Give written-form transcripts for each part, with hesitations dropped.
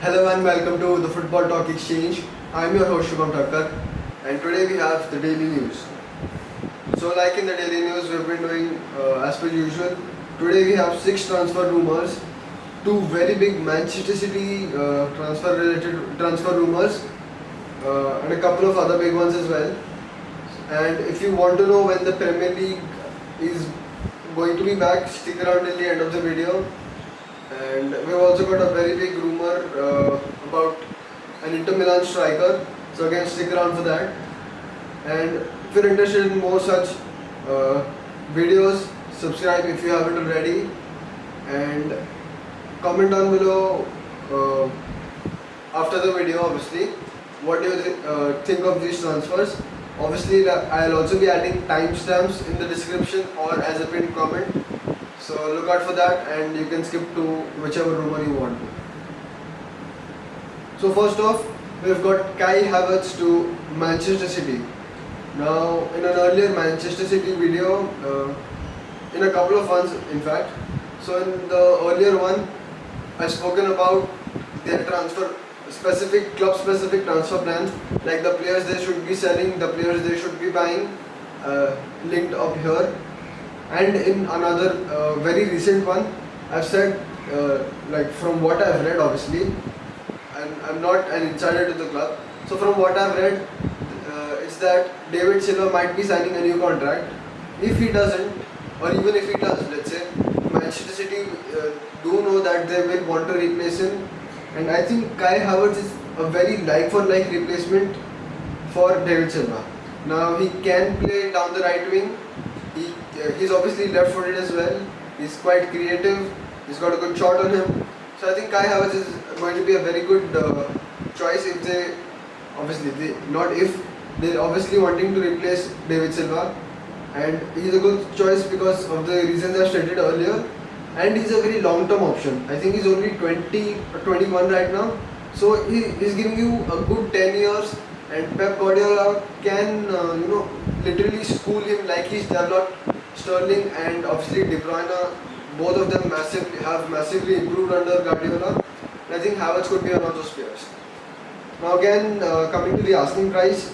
Hello and welcome to the Football Talk Exchange. I'm your host Shubham Thakkar, and today we have the daily news. So, like in the daily news, we've been doing as per usual. Today we have 6 transfer rumors, two very big Manchester City transfer rumors, and a couple of other big ones as well. And if you want to know when the Premier League is going to be back, stick around till the end of the video. And we've also got a very big rumor about an Inter Milan striker. So again, stick around for that. And if you're interested in more such videos, subscribe if you haven't already, and comment down below after the video. Obviously, what do you think of these transfers? Obviously, I'll also be adding timestamps in the description or as a pinned comment. So look out for that, and you can skip to whichever rumor you want to. So first off, we've got Kai Havertz to Manchester City. Now, in an earlier Manchester City video, in a couple of ones in fact, so in the earlier one, I've spoken about their club specific transfer plans, like the players they should be selling, the players they should be buying, linked up here. And in another very recent one, I've said, like from what I've read, obviously, and I'm not an insider to the club. So from what I've read, it's that David Silva might be signing a new contract. If he doesn't, or even if he does, let's say, Manchester City do know that they will want to replace him, and I think Kai Havertz is a very like-for-like replacement for David Silva. Now he can play down the right wing. He's obviously left-footed as well. He's quite creative. He's got a good shot on him. So I think Kai Havertz is going to be a very good choice if they're obviously wanting to replace David Silva, and he's a good choice because of the reasons I stated earlier. And he's a very long-term option. I think he's only 20 or 21 right now. So he's giving you a good 10 years, and Pep Guardiola can literally school him like he's developed Sterling and obviously De Bruyne. Both of them have massively improved under Guardiola. And I think Havertz could be one of those players. Now again, coming to the asking price.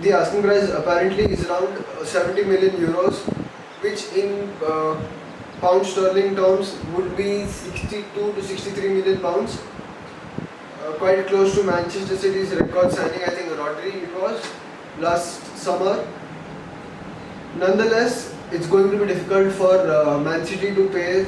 The asking price apparently is around 70 million euros, which in pound sterling terms would be 62 to 63 million pounds. Quite close to Manchester City's record signing, I think Rodri it was, last summer. Nonetheless, it's going to be difficult for Man City to pay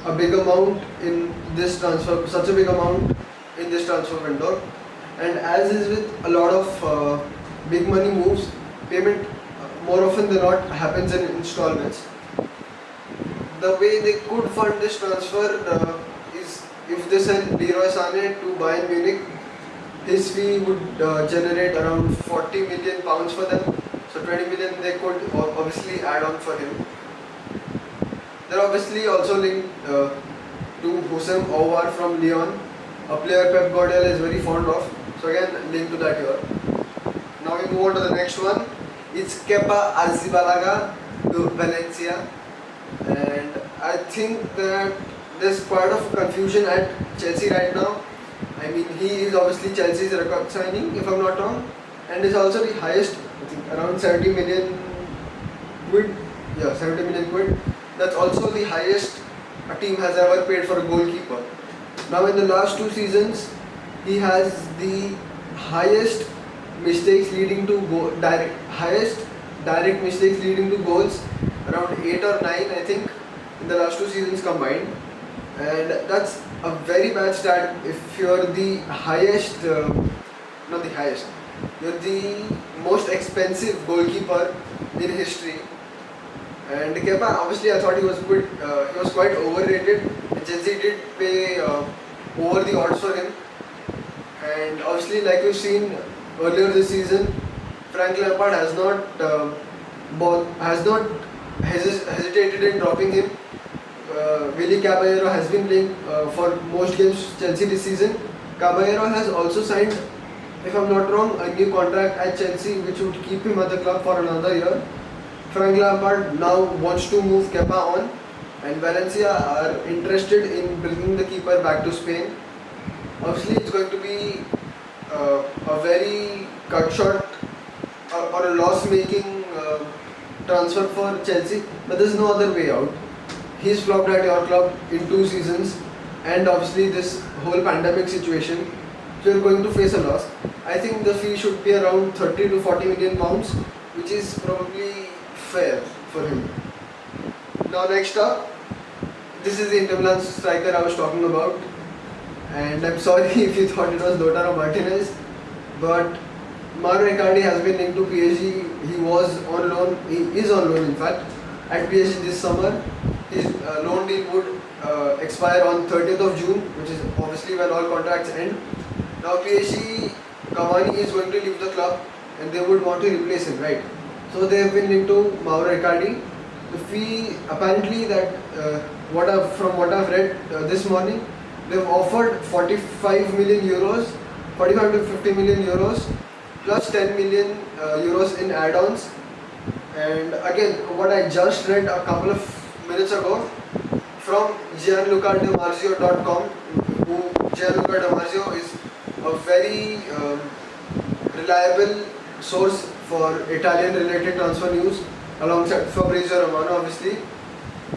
a big amount in this transfer, such a big amount in this transfer window. And as is with a lot of big money moves, payment more often than not happens in installments. The way they could fund this transfer is if they sell Leroy Sané to Bayern Munich. His fee would generate around 40 million pounds for them. So 20 million they could obviously add on for him. They're obviously also linked to Houssem Aouar from Lyon, a player Pep Guardiola is very fond of. So again, linked to that here. Now we move on to the next one. It's Kepa Arrizabalaga to Valencia, and I think that there's quite of confusion at Chelsea right now. I mean, he is obviously Chelsea's record signing, if I'm not wrong, and is also the highest, I think around 70 million quid. Yeah, 70 million quid. That's also the highest a team has ever paid for a goalkeeper. Now, in the last 2 seasons, he has the highest mistakes leading to direct mistakes leading to goals, around 8 or 9, I think, in the last 2 seasons combined. And that's a very bad stat if you're the highest, not the highest, you're the most expensive goalkeeper in history. And Kepa, obviously, I thought he was good. He was quite overrated. Chelsea did pay over the odds for him. And obviously, like we've seen earlier this season, Frank Lampard has not hesitated in dropping him. Willy Caballero has been playing for most games Chelsea this season. Caballero has also signed, if I'm not wrong, a new contract at Chelsea which would keep him at the club for another year. Frank Lampard now wants to move Kepa on, and Valencia are interested in bringing the keeper back to Spain. obviously it's going to be a very cut short or a loss-making transfer for Chelsea, but there's no other way out. He's flopped at your club in 2 seasons, and obviously this whole pandemic situation, so you're going to face a loss. I think the fee should be around 30 to 40 million pounds, which is probably fair for him. Now next up, this is the Inter Milan striker I was talking about, and I'm sorry if you thought it was Lautaro Martinez, but Mauro Icardi has been linked to PSG. He was on loan, he is on loan in fact, at PSG this summer. His loan deal would expire on 30th of June, which is obviously when all contracts end. Now PSG, Cavani is going to leave the club and they would want to replace him, right? So they have been linked to Mauro Icardi. The fee, apparently, that from what I've read this morning, they've offered 45 million euros, 45 to 50 million euros, plus 10 million euros in add-ons. And again, what I just read a couple of minutes ago from GianlucaDiMarzio.com, who Gianluca Di Marzio is a very reliable source for Italian-related transfer news, alongside Fabrizio Romano, obviously.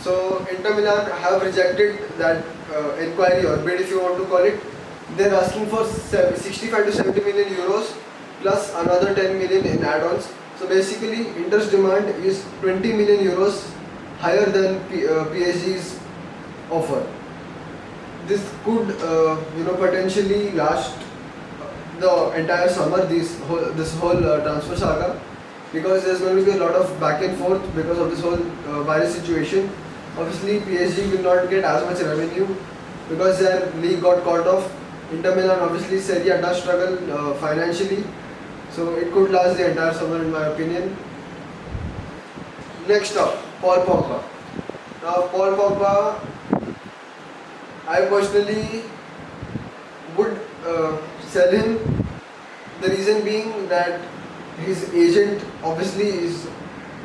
So Inter Milan have rejected that inquiry or bid, if you want to call it. They're asking for 65 to 70 million euros plus another 10 million in add-ons. So basically, Inter's demand is 20 million euros higher than PSG's offer. This could, potentially last the entire summer. This whole transfer saga, because there's going to be a lot of back and forth because of this whole virus situation. Obviously, PSG will not get as much revenue because their league got called off. Inter Milan, obviously, Serie A does struggle financially, so it could last the entire summer in my opinion. Next up, Paul Pogba. Now, Paul Pogba, I personally would sell him. The reason being that his agent obviously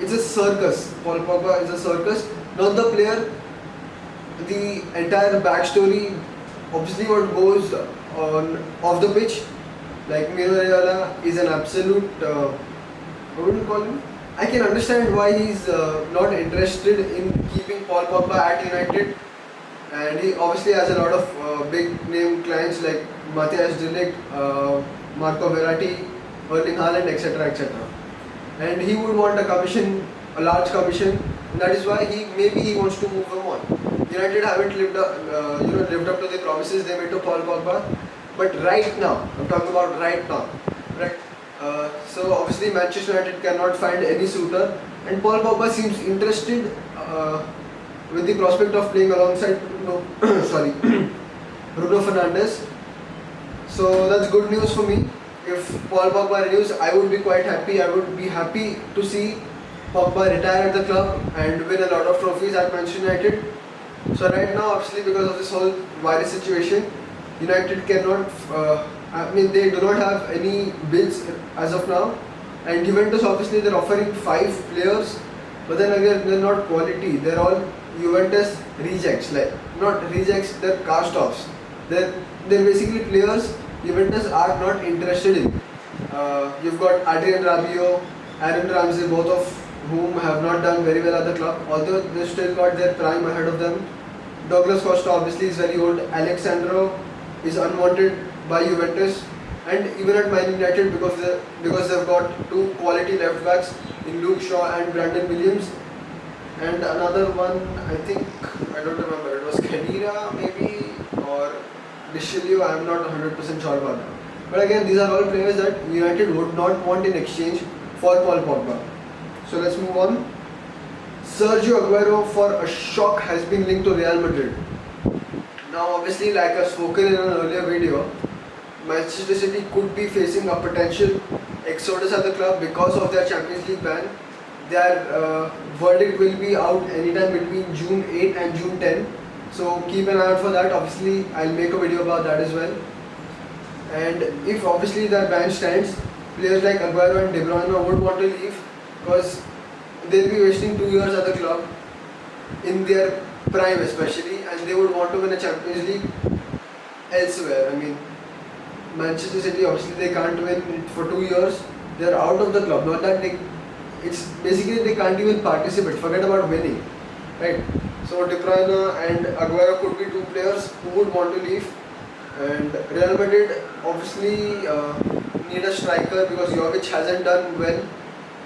it's a circus. Paul Pogba is a circus, not the player. The entire backstory, obviously what goes on off the pitch, like Mino Raiola is an absolute, what would you call him? I can understand why he's not interested in keeping Paul Pogba at United, and he obviously has a lot of big name clients like Matthias de Ligt, Marco Verratti, Erling Haaland, etc., etc. And he would want a large commission, and that is why he wants to move him on. United haven't lived up to the promises they made to Paul Pogba. But right now, I'm talking about right now, right? So obviously Manchester United cannot find any suitor, and Paul Pogba seems interested with the prospect of playing alongside Bruno Fernandes. So that's good news for me. If Paul Pogba renews, I would be quite happy. I would be happy to see Pogba retire at the club and win a lot of trophies at Manchester United. So right now, obviously because of this whole virus situation, United cannot, they do not have any bids as of now. And Juventus, obviously they're offering 5 players, but then again they're not quality. They're all Juventus rejects, they're cast-offs. They're basically players Juventus are not interested in. You've got Adrien Rabiot, Aaron Ramsey, both of whom have not done very well at the club, although they've still got their prime ahead of them. Douglas Costa obviously is very old. Alex Sandro is unwanted by Juventus, and even at Man United because they've got 2 quality left backs in Luke Shaw and Brandon Williams, and another one I don't remember, it was Khedira maybe or Dicilio, I am not 100% sure about that. But again, these are all players that United would not want in exchange for Paul Pogba. So let's move on. Sergio Aguero, for a shock, has been linked to Real Madrid. Now obviously, like I've spoken in an earlier video, Manchester City could be facing a potential exodus at the club because of their Champions League ban. Their verdict will be out anytime between June 8 and June 10. So keep an eye out for that. Obviously, I'll make a video about that as well. And if obviously their ban stands, players like Aguero and De Bruyne would want to leave because they'll be wasting 2 years at the club in their prime especially, and they would want to win a Champions League. elsewhere. I mean, Manchester City, obviously they can't win it for 2 years. They're out of the club. Not that it's basically they can't even participate. Forget about winning, right? So De Bruyne and Aguero could be two players who would want to leave. And Real Madrid obviously need a striker because Jovic hasn't done well.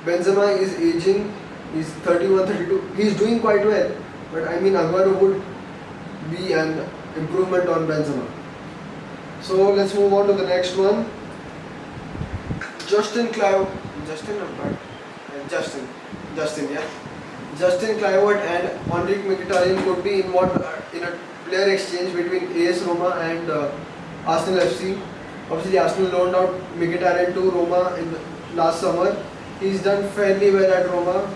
Benzema is aging. He's 31, 32. He's doing quite well. But I mean, Aguero would be an improvement on Benzema. So let's move on to the next one. Justin, yeah. Justin Kluivert and Henrik Mkhitaryan could be in a player exchange between AS Roma and Arsenal FC. Obviously, Arsenal loaned out Mkhitaryan to Roma in last summer. He's done fairly well at Roma,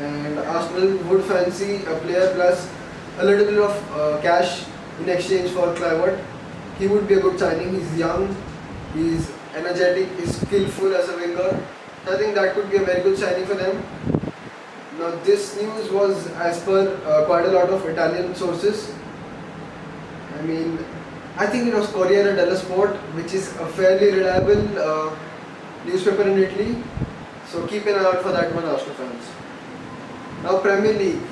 and Arsenal would fancy a player plus a little bit of cash in exchange for Kluivert. He would be a good signing. He's young, he's energetic, he's skillful as a winger. I think that could be a very good signing for them. Now, this news was as per quite a lot of Italian sources. I mean, I think it was Corriere dello Sport, which is a fairly reliable newspaper in Italy. So keep an eye out for that one, Arsenal fans. Now, Premier League.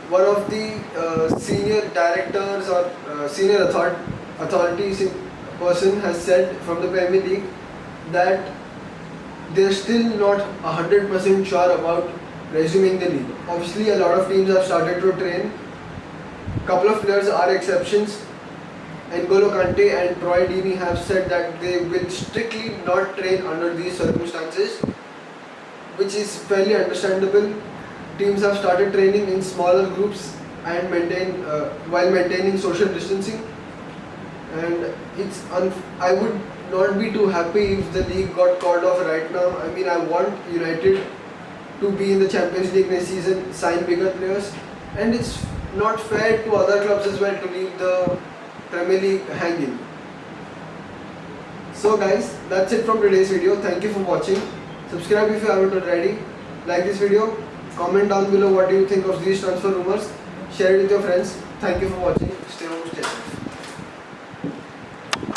One of the senior directors or senior authorities person has said from the Premier League that they're still not 100% sure about resuming the league. Obviously, a lot of teams have started to train. Couple of players are exceptions. N'Golo Kante and Troy Deeney have said that they will strictly not train under these circumstances, which is fairly understandable. Teams have started training in smaller groups and while maintaining social distancing. And I would not be too happy if the league got called off right now. I mean, I want United to be in the Champions League next season, sign bigger players, and it's not fair to other clubs as well to leave the Premier League hanging. So guys, that's it from today's video. Thank you for watching. Subscribe if you haven't already. Like this video. Comment down below what do you think of these transfer rumors. Share it with your friends. Thank you for watching. Stay home, stay safe.